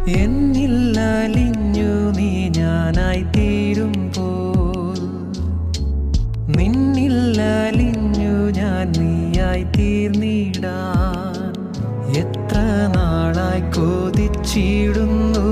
എന്നിൽ അലിഞ്ഞു നീ ഞാനായി തീരുമ്പോൾ, നിന്നിൽ അലിഞ്ഞു ഞാൻ നീയായി തീർന്നിടാൻ എത്ര നാളായി കൊതിച്ചിടുന്നു